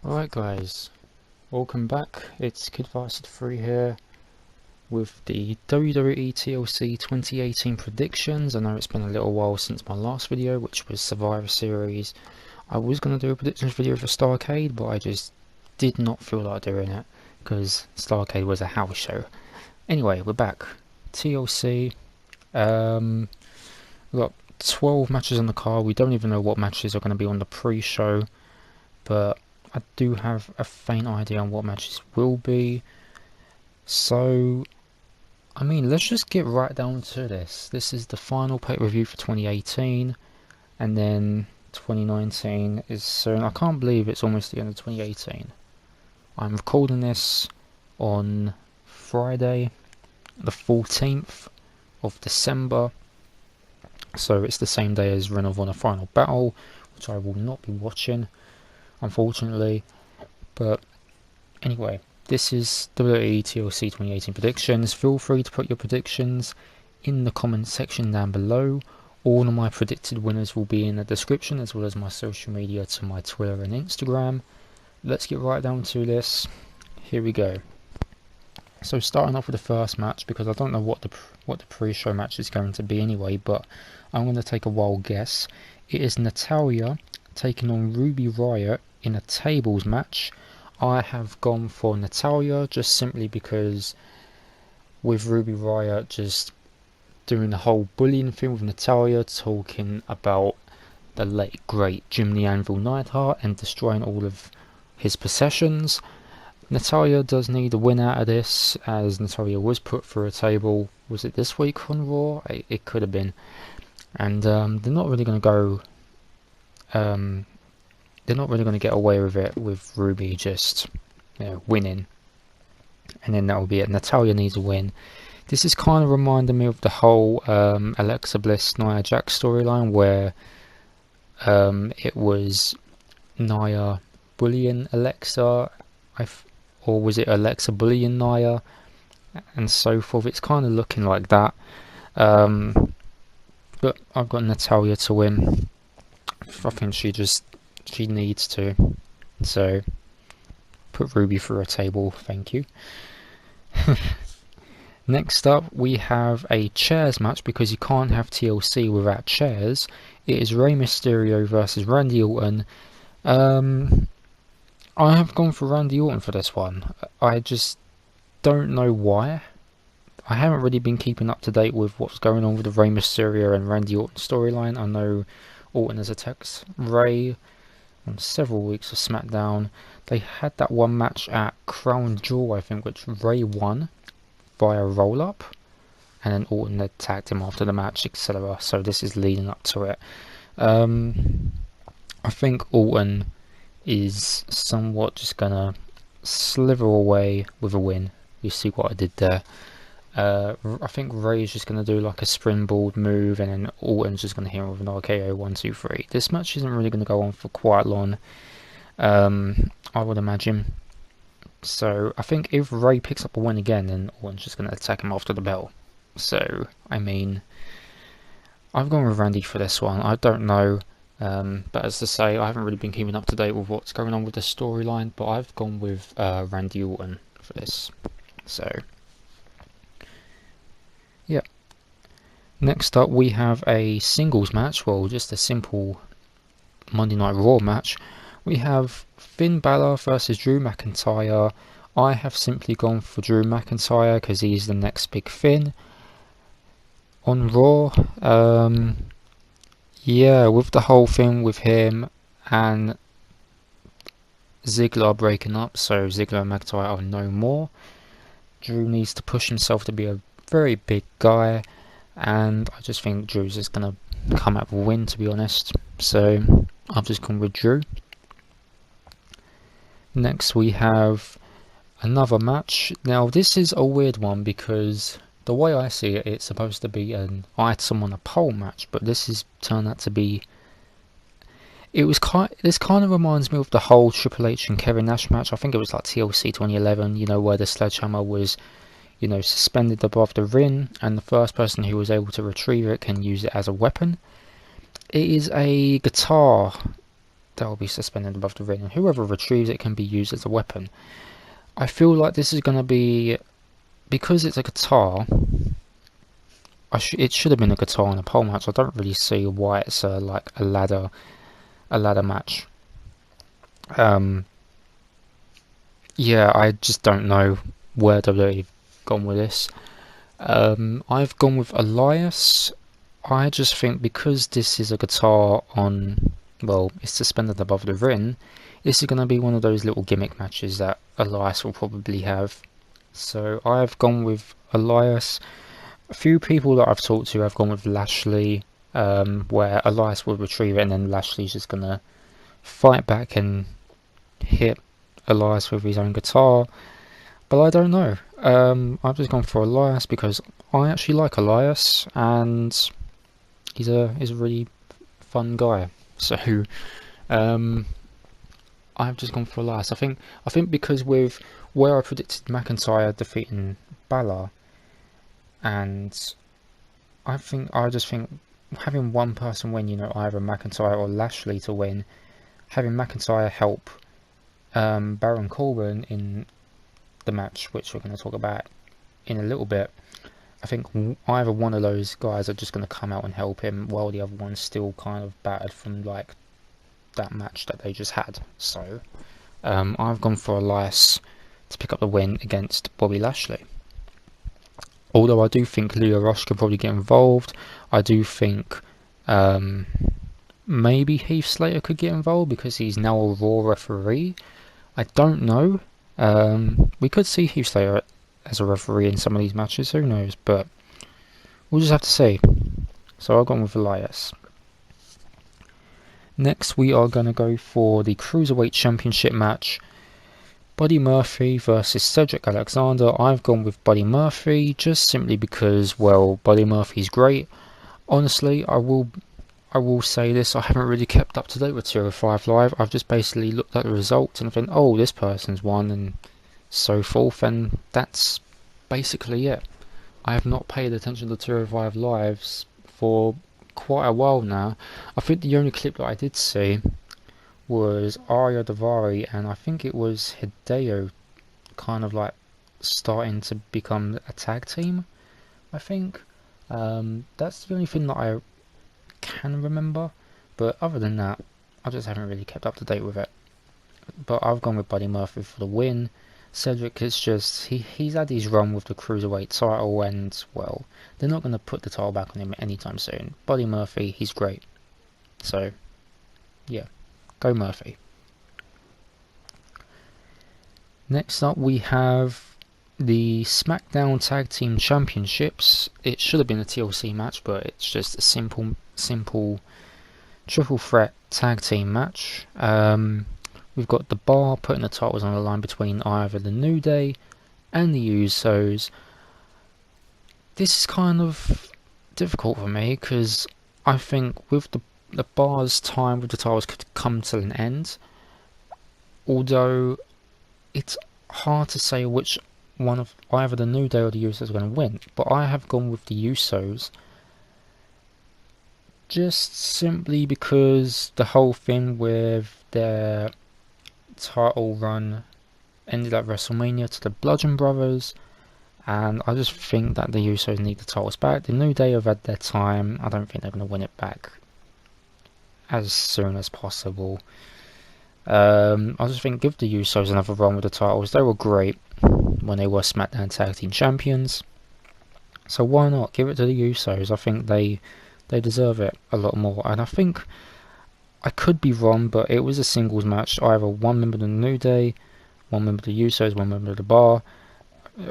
Alright guys, welcome back. It's KidVarsity3 here with the WWE TLC 2018 predictions. I know it's been a little while since my last video, which was Survivor Series. I was going to do a predictions video for Starrcade, but I just did not feel like doing it because Starrcade was a house show. Anyway, we're back. TLC, we've got 12 matches on the card. We don't even know what matches are going to be on the pre-show, but I do have a faint idea on what matches will be. So, I mean, let's just get right down to this. This is the final pay-per-view for 2018, and then 2019 is soon. I can't believe it's almost the end of 2018. I'm recording this on Friday, the 14th of December. So it's the same day as Ring of Honor Final Battle, which I will not be watching, unfortunately. But anyway, this is WWE TLC 2018 predictions. Feel free to put your predictions in the comment section down below. All of my predicted winners will be in the description, as well as my social media to my Twitter and Instagram. Let's get right down to this. Here we go. So starting off with the first match, because I don't know what the pre-show match is going to be anyway, but I'm going to take a wild guess. It is Natalya taking on Ruby Riott in a tables match. I have gone for Natalya just simply because with Ruby Riott just doing the whole bullying thing with Natalya, talking about the late great Jim the Anvil Neidhart and destroying all of his possessions. Natalya does need a win out of this, as Natalya was put through a table. Was it this week on Raw? It could have been. And they're not really going to go. They're not really going to get away with it with Ruby just, winning. And then that will be it. Natalya needs a win. This is kind of reminding me of the whole Alexa Bliss Nia Jax storyline, where it was Nia bullying Alexa, or was it Alexa bullying Nia, and so forth. It's kind of looking like that. But I've got Natalya to win. I think she needs to. So put Ruby through a table, thank you. Next up, we have a chairs match, because you can't have TLC without chairs. It is Rey Mysterio versus Randy Orton. I have gone for Randy Orton for this one. I just don't know why. I haven't really been keeping up to date with what's going on with the Rey Mysterio and Randy Orton storyline. I know Orton has attacked Rey on several weeks of SmackDown. They had that one match at Crown Jewel, I think, which Rey won via roll-up, and then Orton attacked him after the match, etc. So this is leading up to it. I think Orton is somewhat just gonna slither away with a win. You see what I did there. I think Rey's just gonna do like a springboard move, and then Orton's just gonna hit him with an RKO 1, 2, 3. This match isn't really gonna go on for quite long, I would imagine. So I think if Rey picks up a win again, then Orton's just gonna attack him after the bell. So I mean, I've gone with Randy for this one. I don't know. But as I say, I haven't really been keeping up to date with what's going on with the storyline, but I've gone with Randy Orton for this. So, yeah. Next up, we have a singles match, well, just a simple Monday Night Raw match. We have Finn Balor versus Drew McIntyre. I have simply gone for Drew McIntyre because he's the next big Finn. On Raw, yeah, with the whole thing with him and Ziggler breaking up, so Ziggler and McIntyre are no more. Drew needs to push himself to be a very big guy, and I just think Drew's just going to come out with a win, to be honest. So I've just gone with Drew. Next we have another match. Now this is a weird one, because the way I see it, it's supposed to be an item on a pole match, but this is turned out to be. This kind of reminds me of the whole Triple H and Kevin Nash match. I think it was like TLC 2011, where the sledgehammer was, suspended above the ring, and the first person who was able to retrieve it can use it as a weapon. It is a guitar that will be suspended above the ring, and whoever retrieves it can be used as a weapon. I feel like this is going to be, because it's a guitar, it should have been a guitar in a pole match. I don't really see why it's like a ladder match. Yeah, I just don't know where WWE have gone with this. I've gone with Elias. I just think because this is a guitar on, well, it's suspended above the ring, this is going to be one of those little gimmick matches that Elias will probably have. So I've gone with Elias. A few people that I've talked to have gone with Lashley, where Elias will retrieve it and then Lashley's just going to fight back and hit Elias with his own guitar. But I don't know. I've just gone for Elias because I actually like Elias and he's a really fun guy. So I've just gone for Elias. I think because with where I predicted McIntyre defeating Balor, and I just think having one person win, either McIntyre or Lashley to win, having McIntyre help Baron Corbin in the match, which we're going to talk about in a little bit, I think either one of those guys are just going to come out and help him, while the other one's still kind of battered from like that match that they just had. So I've gone for Elias to pick up the win against Bobby Lashley. Although I do think Leo Rush could probably get involved. I do think maybe Heath Slater could get involved because he's now a Raw referee. I don't know. We could see Heath Slater as a referee in some of these matches, who knows, but we'll just have to see. So I've gone with Elias. Next we are going to go for the Cruiserweight Championship match. Buddy Murphy versus Cedric Alexander. I've gone with Buddy Murphy just simply because, well, Buddy Murphy's great. Honestly, I will say this, I haven't really kept up to date with 205 Live. I've just basically looked at the results and think, oh, this person's won and so forth, and that's basically it. I have not paid attention to 205 Lives for quite a while now. I think the only clip that I did see was Arya Daivari, and I think it was Hideo kind of like starting to become a tag team, I think. That's the only thing that I can remember, but other than that, I just haven't really kept up to date with it. But I've gone with Buddy Murphy for the win. Cedric is just, he's had his run with the Cruiserweight title, and well, they're not going to put the title back on him anytime soon. Buddy Murphy, he's great. So, yeah, go Murphy. Next up we have the SmackDown Tag Team Championships. It should have been a TLC match, but it's just a simple triple threat tag team match. We've got the Bar putting the titles on the line between either the New Day and the Usos. This is kind of difficult for me because I think with the Bar's time with the titles could come to an end. Although it's hard to say which one of either the New Day or the Usos are going to win, but I have gone with the Usos just simply because the whole thing with their title run ended at WrestleMania to the Bludgeon Brothers, and I just think that the Usos need the titles back. The New Day have had their time. I don't think they're going to win it back as soon as possible. I just think give the Usos another run with the titles. They were great when they were SmackDown Tag Team Champions, so why not give it to the Usos? I think they deserve it a lot more, and I think I could be wrong, but it was a singles match. Either one member of the New Day, one member of the Usos, one member of the Bar.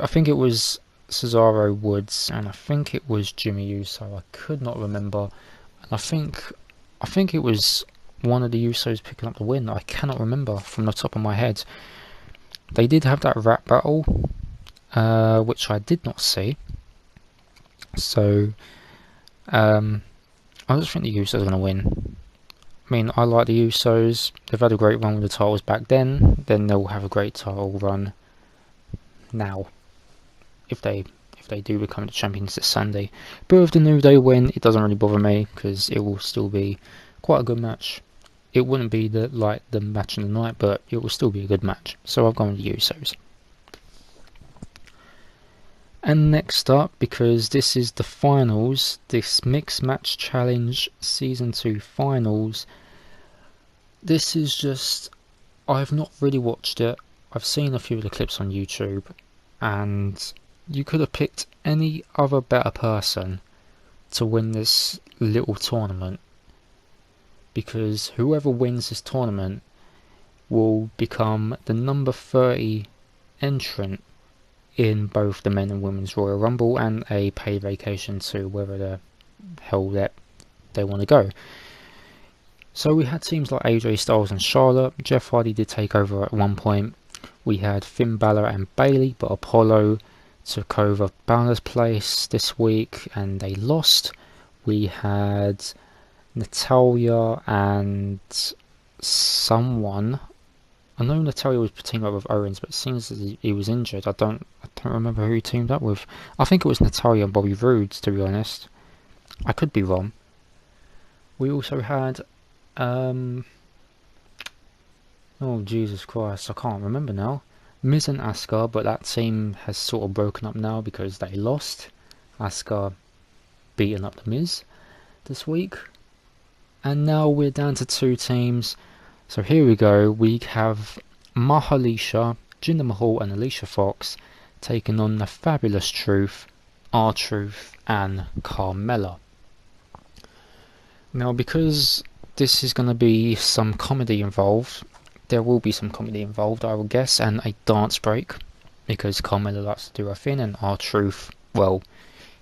I think it was Cesaro, Woods, and I think it was Jimmy Uso. I could not remember, and I think it was one of the Usos picking up the win. I cannot remember from the top of my head. They did have that rap battle, which I did not see. So, I just think the Usos are going to win. I mean, I like the Usos. They've had a great run with the titles back then. Then they'll have a great title run now, if they do become the champions this Sunday. But if the New Day win, it doesn't really bother me because it will still be quite a good match. it wouldn't be the match of the night, but it will still be a good match. So I've gone with the Usos. And next up, because this is the finals, this Mixed Match Challenge Season 2 finals, this is just, I've not really watched it. I've seen a few of the clips on YouTube, and you could have picked any other better person to win this little tournament, because whoever wins this tournament will become the number 30 entrant in both the men and women's Royal Rumble, and a paid vacation to wherever the hell that they want to go. So we had teams like AJ Styles and Charlotte. Jeff Hardy did take over at one point. We had Finn Balor and Bayley, but Apollo took over Balor's place this week and they lost. We had Natalya and someone. I know Natalya was teamed up with Owens, but it seems that he was injured. I don't remember who he teamed up with. I think it was Natalya and Bobby Roode, to be honest. I could be wrong. We also had oh Jesus Christ, I can't remember now. Miz and Asuka, but that team has sort of broken up now because they lost. Asuka beating up the Miz this week. And now we're down to 2 teams. So here we go. We have Mahalicia, Jinder Mahal and Alicia Fox taking on the Fabulous Truth, R-Truth and Carmella. Now, because this is going to be some comedy involved, there will be some comedy involved, I will guess, and a dance break, because Carmella likes to do her thing, and R-Truth, well,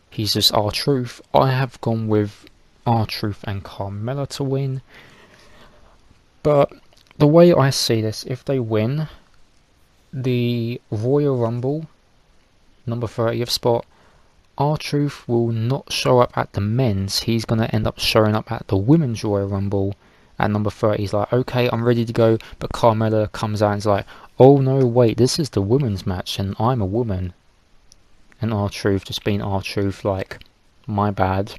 he's just R-Truth. I have gone with R-Truth and Carmella to win, but the way I see this, if they win the Royal Rumble number 30th spot, R-Truth will not show up at the men's. He's going to end up showing up at the women's Royal Rumble at number 30. He's like, okay, I'm ready to go, but Carmella comes out and is like, oh no, wait, this is the women's match and I'm a woman. And R-Truth just being R-Truth, like, my bad.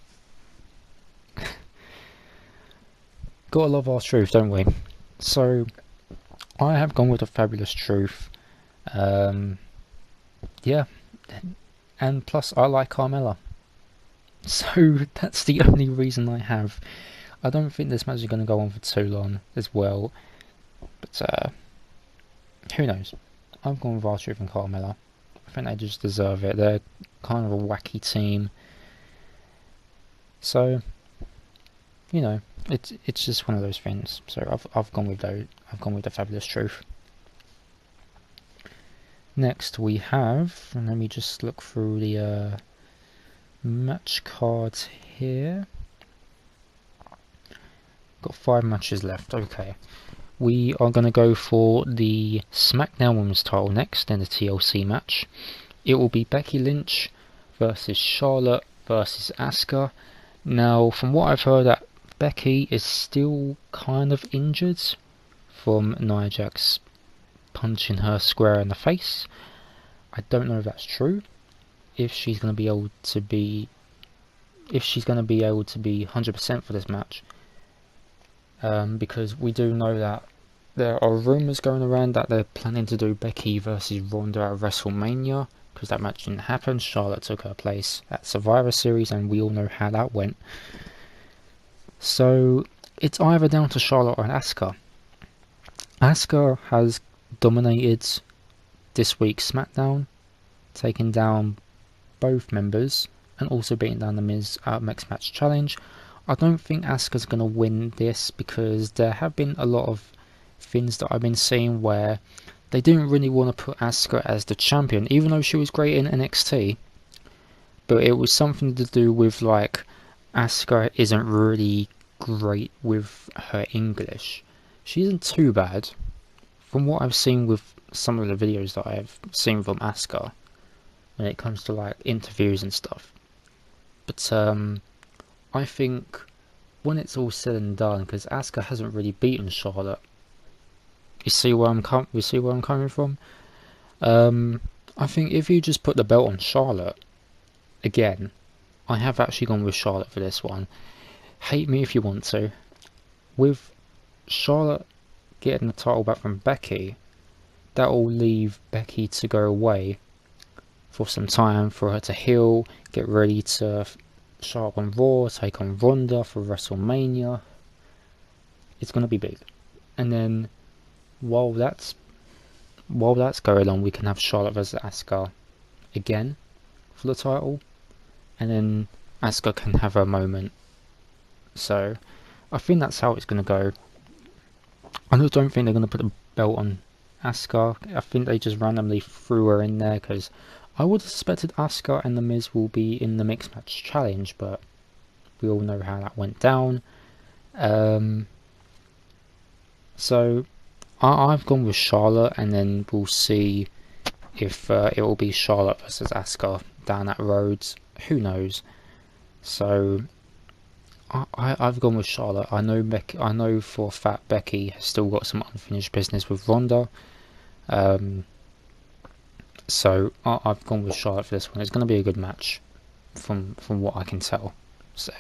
Gotta love R-Truth, don't we? So I have gone with the Fabulous Truth. Yeah, and plus I like Carmella, so that's the only reason I have. I don't think this match is going to go on for too long as well, but who knows. I've gone with R-Truth and Carmella. I think they just deserve it. They're kind of a wacky team, so you know, it's just one of those things. So I've gone with the Fabulous Truth. Next we have, and let me just look through the match cards here. Got 5 matches left. Okay, we are going to go for the SmackDown Women's title next in the TLC match. It will be Becky Lynch versus Charlotte versus Asuka. Now, from what I've heard, that Becky is still kind of injured from Nia Jax punching her square in the face. I don't know if that's true. If she's going to be able to be 100% for this match, because we do know that there are rumours going around that they're planning to do Becky versus Ronda at WrestleMania, because that match didn't happen. Charlotte took her place at Survivor Series, and we all know how that went. So it's either down to Charlotte or Asuka. Asuka has dominated this week's SmackDown, taking down both members and also beating down the Miz at Mixed Match Challenge. I don't think Asuka's going to win this, because there have been a lot of things that I've been seeing where they didn't really want to put Asuka as the champion, even though she was great in NXT, but it was something to do with, like, Asuka isn't really great with her English. She isn't too bad, from what I've seen with some of the videos that I've seen from Asuka, when it comes to like interviews and stuff. But I think when it's all said and done, because Asuka hasn't really beaten Charlotte. You see where I'm coming from? I think if you just put the belt on Charlotte, again, I have actually gone with Charlotte for this one. Hate me if you want to. With Charlotte getting the title back from Becky, that will leave Becky to go away for some time for her to heal, get ready to show up on Raw, take on Ronda for WrestleMania. It's going to be big. And then while that's going on, we can have Charlotte versus Asuka again for the title, and then Asuka can have her moment. So I think that's how it's going to go. I don't think they're going to put the belt on Asuka. I think they just randomly threw her in there because I would have suspected Asuka and The Miz will be in the Mixed Match Challenge, but we all know how that went down. So I've gone with Charlotte, and then we'll see if it will be Charlotte versus Asuka down that road. Who knows? So I've gone with Charlotte. I know for a fact Becky has still got some unfinished business with Ronda. So I've gone with Charlotte for this one. It's going to be a good match, from what I can tell. So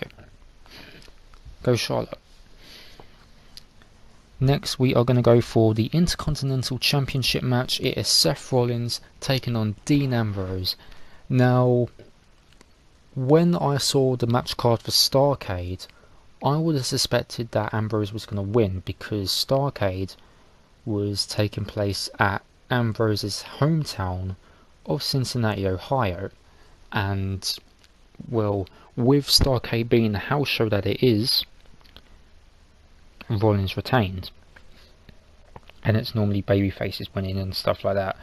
go Charlotte. Next, we are going to go for the Intercontinental Championship match. It is Seth Rollins taking on Dean Ambrose. Now, when I saw the match card for Starrcade, I would have suspected that Ambrose was going to win because Starrcade was taking place at Ambrose's hometown of Cincinnati, Ohio. And, well, with Starrcade being the house show that it is, Rollins retained, and it's normally babyfaces winning and stuff like that.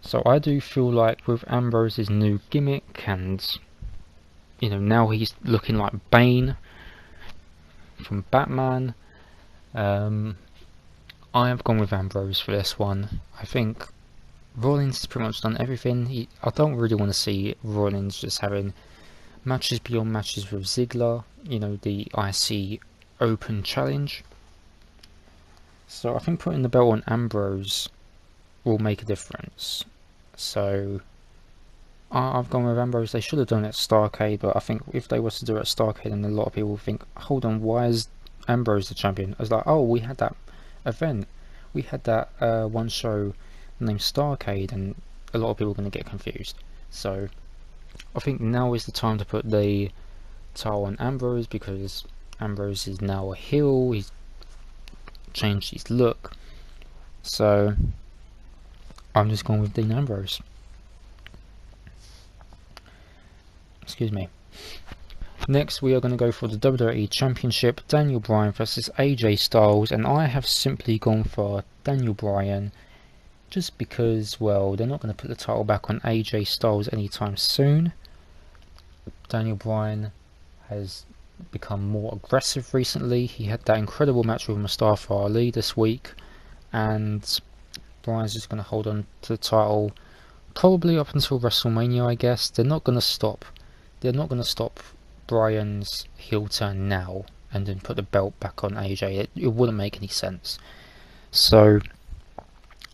So I do feel like with Ambrose's new gimmick, and now he's looking like Bane from Batman, I have gone with Ambrose for this one. I think Rollins has pretty much done everything. I don't really want to see Rollins just having matches beyond matches with Ziggler, the IC Open Challenge. So I think putting the belt on Ambrose will make a difference. So I've gone with Ambrose. They should have done it at Starrcade, but I think if they were to do it at Starrcade, then a lot of people will think, hold on, why is Ambrose the champion? I was like, oh, we had that event. We had that one show named Starrcade, and a lot of people are going to get confused. So I think now is the time to put the title on Ambrose, because Ambrose is now a heel. He's changed his look. So I'm just going with Dean Ambrose. Excuse me. Next, we are going to go for the WWE Championship, Daniel Bryan versus AJ Styles, and I have simply gone for Daniel Bryan just because, well, they're not going to put the title back on AJ Styles anytime soon. Daniel Bryan has become more aggressive recently. He had that incredible match with Mustafa Ali this week, and Bryan's just going to hold on to the title probably up until WrestleMania, I guess. They're not going to stop Bryan's heel turn now and then put the belt back on AJ. It wouldn't make any sense. So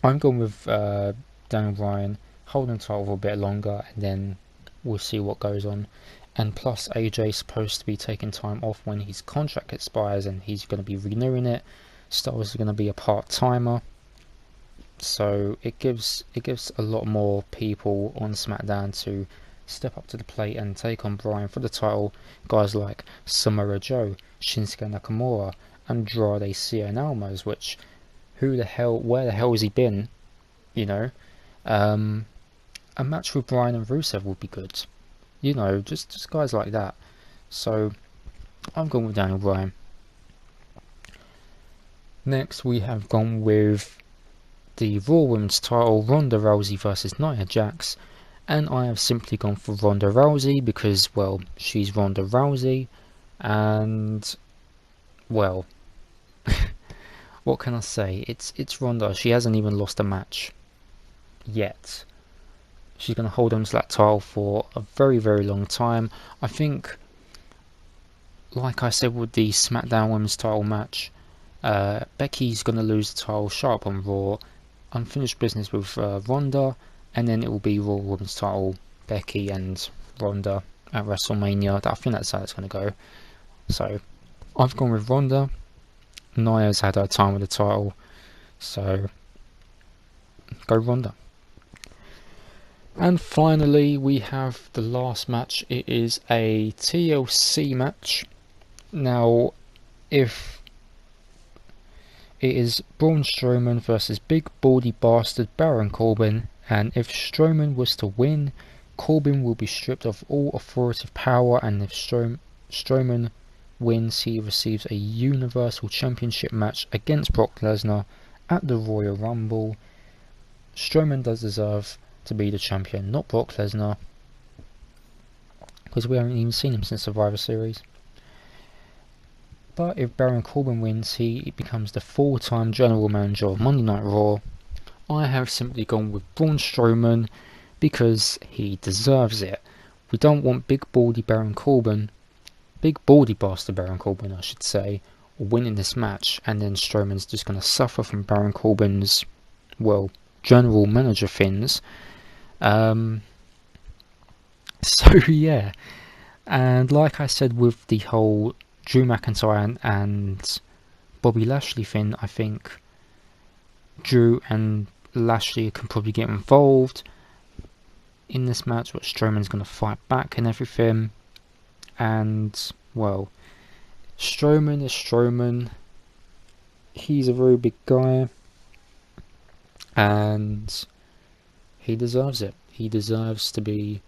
I'm going with Daniel Bryan holding the title for a bit longer, and then we'll see what goes on. And plus, AJ's supposed to be taking time off when his contract expires, and he's going to be renewing it. Styles is going to be a part-timer, so it gives a lot more people on SmackDown to step up to the plate and take on Bryan for the title. Guys like Samoa Joe, Shinsuke Nakamura, Andrade Cien Almas, which where the hell has he been? A match with Bryan and Rusev would be good. Just guys like that. So I'm going with Daniel Bryan. Next, we have gone with the Raw Women's title, Ronda Rousey versus Nia Jax, and I have simply gone for Ronda Rousey because, well, she's Ronda Rousey, and, well, what can I say? It's Ronda. She hasn't even lost a match yet. She's going to hold on to that title for a very, very long time. I think, like I said with the SmackDown Women's title match, Becky's going to lose the title, show up on Raw, unfinished business with Ronda, and then it will be Raw Women's title, Becky and Ronda at WrestleMania. I think that's how it's going to go. So I've gone with Ronda. Nia's had her time with the title, so go Ronda. And finally, we have the last match. It is a TLC match. Now, if it is Braun Strowman versus big baldy bastard Baron Corbin, and if Strowman was to win, Corbin will be stripped of all authoritative power, and if Strowman wins, he receives a Universal Championship match against Brock Lesnar at the Royal Rumble. Strowman does deserve to be the champion, not Brock Lesnar, because we haven't even seen him since Survivor Series. But if Baron Corbin wins, he becomes the full-time general manager of Monday Night Raw. I have simply gone with Braun Strowman because he deserves it. We don't want big baldy bastard Baron Corbin, I should say, winning this match, and then Strowman's just going to suffer from Baron Corbin's, well, general manager things. So yeah, and like I said with the whole Drew McIntyre and Bobby Lashley thing, I think Drew and Lashley can probably get involved in this match, but Strowman's going to fight back and everything. And well, Strowman is Strowman. He's a very big guy, and he deserves it. He deserves to be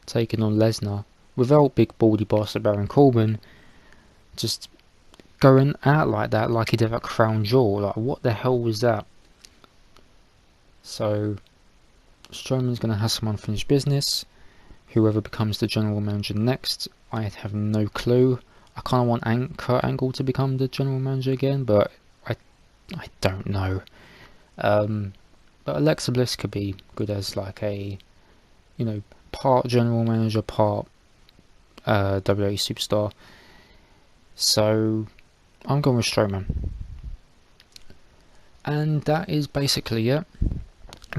taking on Lesnar without big baldy bastard Baron Corbin just going out like that, like he did at Crown Jewel. Like, what the hell was that? So Strowman's going to have some unfinished business. Whoever becomes the general manager next, I have no clue. I kind of want Kurt Angle to become the general manager again, but I don't know. But Alexa Bliss could be good as like a, you know, part general manager, part WWE superstar. So I'm going with Strowman. And that is basically it.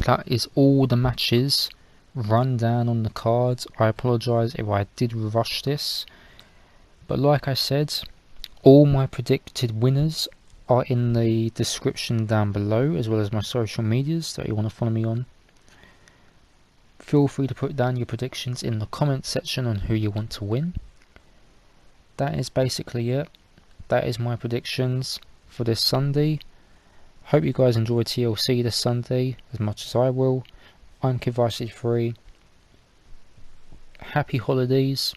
That is all the matches run down on the cards. I apologise if I did rush this, but like I said, all my predicted winners are in the description down below, as well as my social medias that you want to follow me on. Feel free to put down your predictions in the comment section on who you want to win. That is basically it. That is my predictions for this Sunday. Hope you guys enjoy TLC this Sunday as much as I will. I'm Kid Varsity 3. Happy holidays.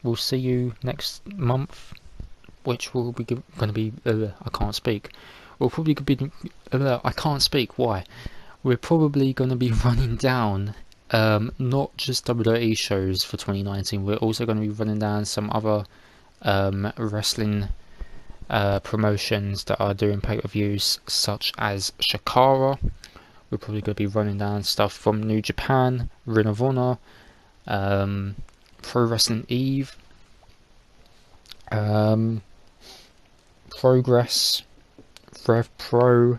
We'll see you next month, which will be going to be I can't speak. We'll probably be I can't speak. Why? We're probably going to be running down not just WWE shows for 2019. We're also going to be running down some other wrestling promotions that are doing pay-per-views, such as Shakara. We're probably going to be running down stuff from New Japan, Ring of Honor, Pro Wrestling Eve, Progress, Rev Pro,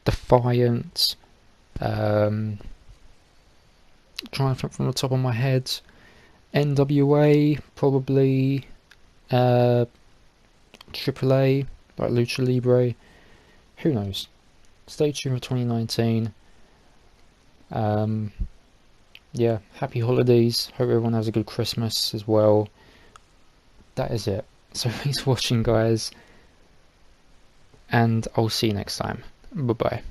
Defiant, trying to think from the top of my head, NWA, probably AAA, like Lucha Libre, who knows. Stay tuned for 2019. Yeah, happy holidays. Hope everyone has a good Christmas as well. That is it. So thanks for watching, guys, and I'll see you next time. Bye bye.